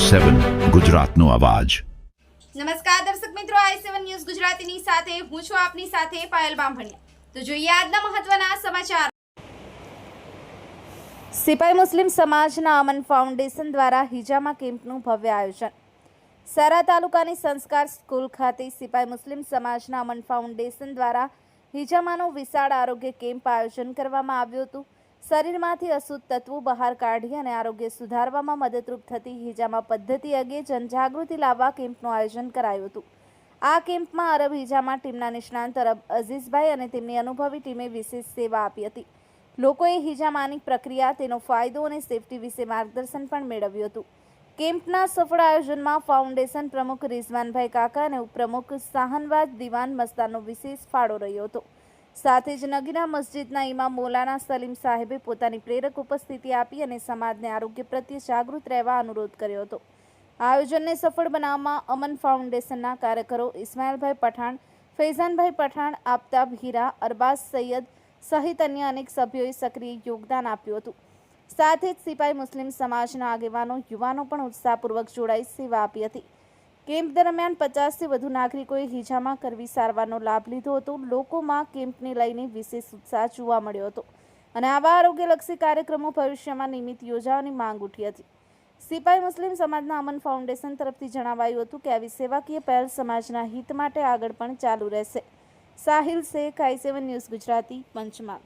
7 ગુજરાતનો અવાજ। નમસ્કાર દર્શક મિત્રો, i7 ન્યૂઝ ગુજરાતીની સાથે હું છું આપની સાથે પાયલ બામભણિયા। તો જોઈએ આજના મહત્વના સમાચાર। સિપાઈ મુસ્લિમ સમાજના અમન ફાઉન્ડેશન દ્વારા હિજામા કેમ્પનું ભવ્ય આયોજન। સરા તાલુકાની સંસ્કાર સ્કૂલ ખાતે સિપાઈ મુસ્લિમ સમાજના અમન ફાઉન્ડેશન દ્વારા હિજામાનું વિશાળ આરોગ્ય કેમ્પ આયોજન કરવામાં આવ્યું હતું। શરીરમાંથી અશુદ્ધ તત્વો બહાર કાઢી અને આરોગ્ય સુધારવામાં મદદરૂપ થતી હિજામા પદ્ધતિ અંગે જનજાગૃતિ લાવવા કેમ્પનું આયોજન કરાયું હતું। આ કેમ્પમાં અરબ હિજામા ટીમના નિષ્ણાંત અરબ અઝીઝભાઈ અને તેમની અનુભવી ટીમે વિશેષ સેવા આપી હતી। લોકોએ હિજામાની પ્રક્રિયા, તેનો ફાયદો અને સેફટી વિશે માર્ગદર્શન પણ મેળવ્યું હતું। કેમ્પના સફળ આયોજનમાં ફાઉન્ડેશન પ્રમુખ રિઝવાનભાઈ કાકા અને ઉપપ્રમુખ શાહનવાજ દિવાન મસ્તાનનો વિશેષ ફાળો રહ્યો હતો। સાથે જ નગીના મસ્જિદના ઇમામ મૌલાના સલીમ સાહેબે પોતાની પ્રેરક ઉપસ્થિતિ આપી અને સમાજને આરોગ્ય પ્રત્યે જાગૃત રહેવા અનુરોધ કર્યો હતો। આયોજનને સફળ બનાવવામાં અમન ફાઉન્ડેશનના કાર્યકરો ઇસ્માઇલભાઈ પઠાણ, ફૈઝાનભાઈ પઠાણ, આફતાબ હીરા, અરબાઝ સૈયદ સહિત અન્ય અનેક સભ્યોએ સક્રિય યોગદાન આપ્યું હતું। સાથે જ સિપાઈ મુસ્લિમ સમાજના આગેવાનો, યુવાનો પણ ઉત્સાહપૂર્વક જોડાઈ સેવા આપી હતી। કેમ્પ દરમિયાન 50થી વધુ નાગરિકોએ હિજામા કરવી સારવારનો લાભ લીધો હતો। લોકોમાં કેમ્પને લઈને વિશેષ ઉત્સાહ જોવા મળ્યો હતો અને આવા આરોગ્યલક્ષી કાર્યક્રમો ભવિષ્યમાં નિયમિત યોજવાની માંગ ઉઠી હતી। સિપાઈ મુસ્લિમ સમાજના અમન ફાઉન્ડેશન તરફથી જણાવાયું હતું કે આવી સેવાકીય પહેલ સમાજના હિત માટે આગળ પણ ચાલુ રહેશે। Sahil Shaikh, i7 news Gujarati, Panchmahal.